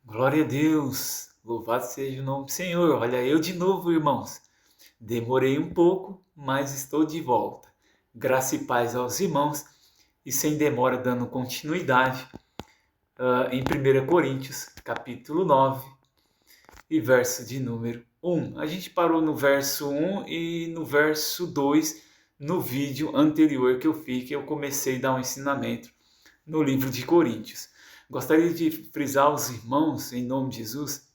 Glória a Deus! Louvado seja o nome do Senhor. Olha eu de novo, irmãos. Demorei um pouco, mas estou de volta. Graça e paz aos irmãos e sem demora dando continuidade em 1 Coríntios, capítulo 9 e verso de número 1. A gente parou no verso 1 e no verso 2 no vídeo anterior que eu fiz, que eu comecei a dar um ensinamento no livro de Coríntios. Gostaria de frisar aos irmãos, em nome de Jesus,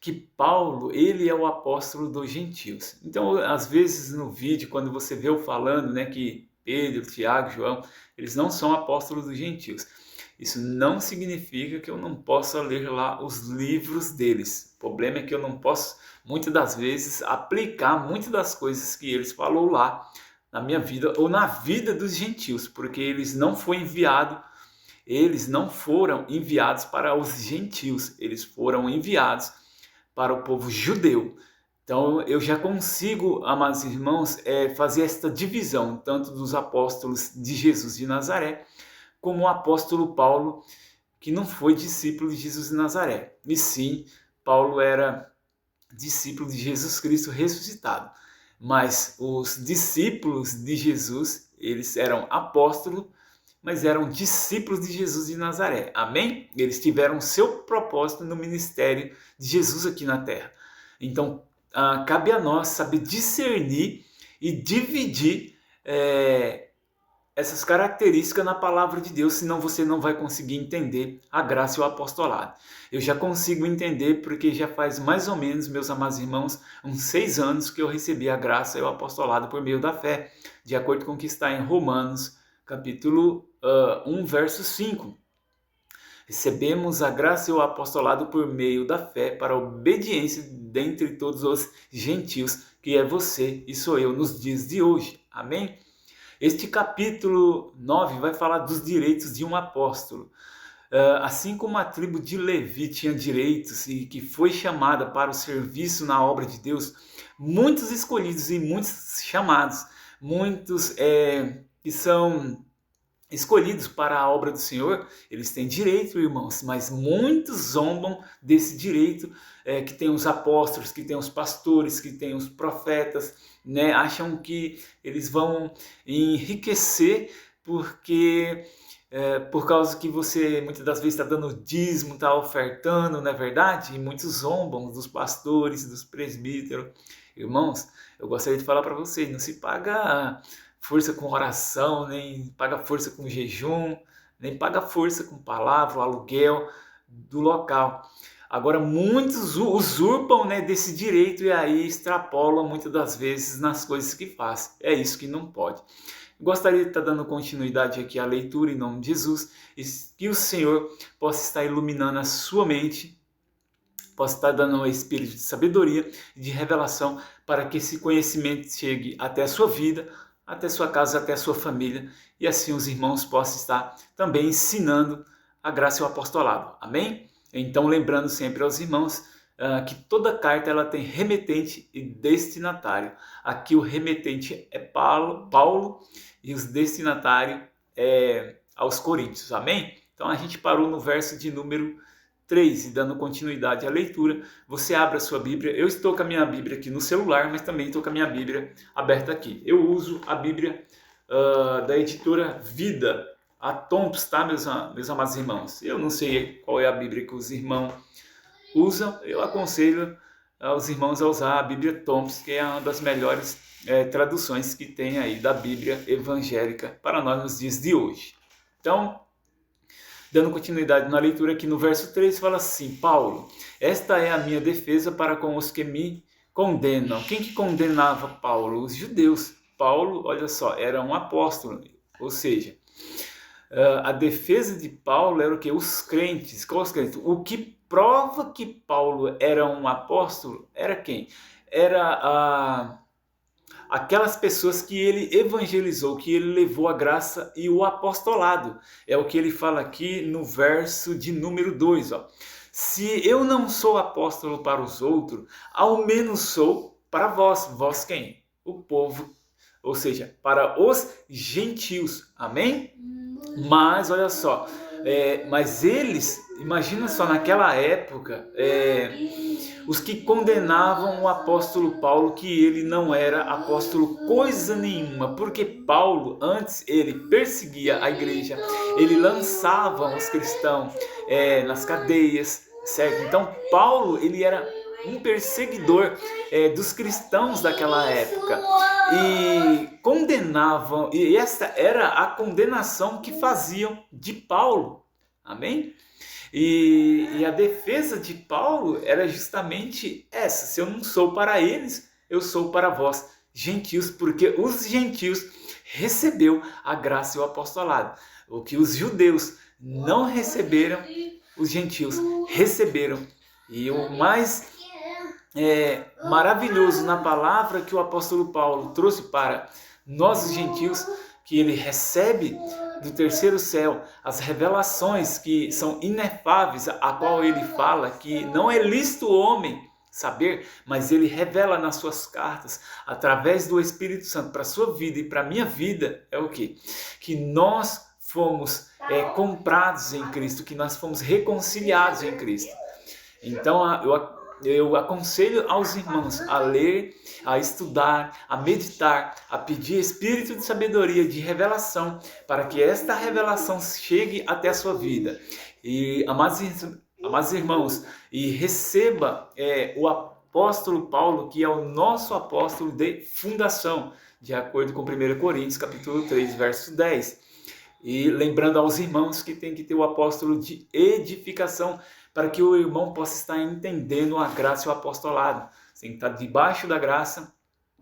que Paulo, ele é o apóstolo dos gentios. Então, às vezes no vídeo, quando você vê eu falando, né, que Pedro, Tiago, João, eles não são apóstolos dos gentios. Isso não significa que eu não possa ler lá os livros deles. O problema é que eu não posso, muitas das vezes, aplicar muitas das coisas que eles falou lá na minha vida ou na vida dos gentios, porque eles não foram enviados para os gentios, eles foram enviados para o povo judeu. Então eu já consigo, amados irmãos, fazer esta divisão, tanto dos apóstolos de Jesus de Nazaré, como o apóstolo Paulo, que não foi discípulo de Jesus de Nazaré. E sim, Paulo era discípulo de Jesus Cristo ressuscitado. Mas os discípulos de Jesus, eles eram apóstolos, mas eram discípulos de Jesus de Nazaré. Amém? Eles tiveram seu propósito no ministério de Jesus aqui na terra. Então, cabe a nós saber discernir e dividir essas características na palavra de Deus, senão você não vai conseguir entender a graça e o apostolado. Eu já consigo entender porque já faz mais ou menos, meus amados irmãos, uns 6 anos que eu recebi a graça e o apostolado por meio da fé, de acordo com o que está em Romanos, capítulo 1, verso 5. Recebemos a graça e o apostolado por meio da fé para a obediência dentre todos os gentios, que é você e sou eu nos dias de hoje. Amém? Este capítulo 9 vai falar dos direitos de um apóstolo. Assim como a tribo de Levi tinha direitos e que foi chamada para o serviço na obra de Deus, muitos escolhidos e muitos chamados, muitos que são escolhidos para a obra do Senhor, eles têm direito, irmãos, mas muitos zombam desse direito que tem os apóstolos, que tem os pastores, que tem os profetas, né? Acham que eles vão enriquecer porque por causa que você muitas das vezes está dando dízimo, está ofertando, não é verdade? E muitos zombam dos pastores, dos presbíteros. Irmãos, eu gostaria de falar para vocês, não se paga força com oração, nem paga força com jejum, nem paga força com palavra, o aluguel do local. Agora, muitos usurpam, né, desse direito e aí extrapolam muitas das vezes nas coisas que fazem. É isso que não pode. Gostaria de estar dando continuidade aqui à leitura em nome de Jesus e que o Senhor possa estar iluminando a sua mente, possa estar dando um espírito de sabedoria e de revelação para que esse conhecimento chegue até a sua vida, até sua casa, até a sua família, e assim os irmãos possam estar também ensinando a graça e o apostolado. Amém? Então, lembrando sempre aos irmãos que toda carta ela tem remetente e destinatário. Aqui o remetente é Paulo e os destinatários aos Coríntios. Amém? Então, a gente parou no verso de número 3, e dando continuidade à leitura, você abre a sua Bíblia. Eu estou com a minha Bíblia aqui no celular, mas também estou com a minha Bíblia aberta aqui. Eu uso a Bíblia da editora Vida, a Thompson, tá, meus amados irmãos? Eu não sei qual é a Bíblia que os irmãos usam, eu aconselho aos irmãos a usar a Bíblia Thompson, que é uma das melhores traduções que tem aí da Bíblia evangélica para nós nos dias de hoje. Então, dando continuidade na leitura aqui no verso 3, fala assim: Paulo, esta é a minha defesa para com os que me condenam. Quem que condenava Paulo? Os judeus. Paulo, olha só, era um apóstolo, ou seja, a defesa de Paulo era o que? Os crentes. Qual os crentes? O que prova que Paulo era um apóstolo era quem? Era aquelas pessoas que ele evangelizou, que ele levou a graça e o apostolado. É o que ele fala aqui no verso de número 2. Ó. Se eu não sou apóstolo para os outros, ao menos sou para vós. Vós quem? O povo, ou seja, para os gentios. Amém? Mas olha só, Mas eles, imagina só, naquela época, os que condenavam o apóstolo Paulo, que ele não era apóstolo coisa nenhuma, porque Paulo, antes, ele perseguia a igreja, ele lançava os cristãos nas cadeias, certo? Então, Paulo, ele era um perseguidor dos cristãos daquela época, e condenavam, e esta era a condenação que faziam de Paulo, amém? E a defesa de Paulo era justamente essa: se eu não sou para eles, eu sou para vós, gentios, porque os gentios recebeu a graça e o apostolado. O que os judeus não receberam, os gentios receberam. E o mais maravilhoso na palavra que o apóstolo Paulo trouxe para nós, os gentios, que ele recebe do terceiro céu as revelações que são inefáveis, a qual ele fala que não é lícito o homem saber, mas ele revela nas suas cartas, através do Espírito Santo, para a sua vida e para a minha vida, é o quê? Que nós fomos comprados em Cristo, que nós fomos reconciliados em Cristo. Então, eu aconselho aos irmãos a ler, a estudar, a meditar, a pedir espírito de sabedoria, de revelação, para que esta revelação chegue até a sua vida. E, amados irmãos, e receba o apóstolo Paulo, que é o nosso apóstolo de fundação, de acordo com 1 Coríntios, capítulo 3, verso 10. E lembrando aos irmãos que tem que ter o apóstolo de edificação, para que o irmão possa estar entendendo a graça e o apostolado. Você tem que estar debaixo da graça,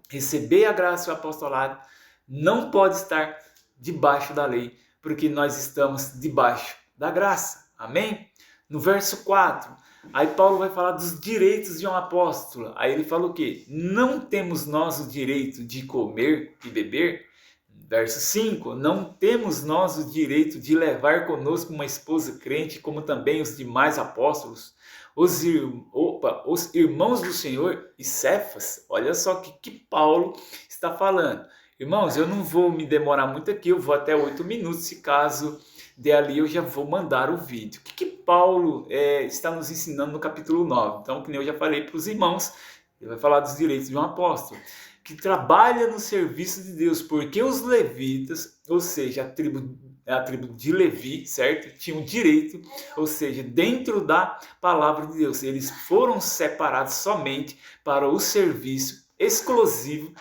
receber a graça e o apostolado. Não pode estar debaixo da lei, porque nós estamos debaixo da graça. Amém? No verso 4, aí Paulo vai falar dos direitos de um apóstolo. Aí ele fala o quê? Não temos nós o direito de comer e beber? Verso 5, não temos nós o direito de levar conosco uma esposa crente, como também os demais apóstolos, os irmãos do Senhor e Cefas. Olha só o que Paulo está falando. Irmãos, eu não vou me demorar muito aqui, eu vou até 8 minutos, se caso der ali eu já vou mandar o vídeo. O que Paulo está nos ensinando no capítulo 9? Então, que nem eu já falei para os irmãos, ele vai falar dos direitos de um apóstolo, que trabalha no serviço de Deus, porque os levitas, ou seja, a tribo de Levi, certo? Tinham direito, ou seja, dentro da palavra de Deus, eles foram separados somente para o serviço exclusivo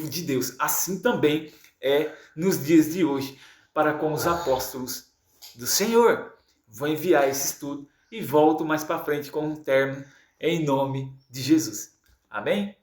de Deus. Assim também é nos dias de hoje, para com os apóstolos do Senhor. Vou enviar esse estudo e volto mais para frente com um término em nome de Jesus. Amém?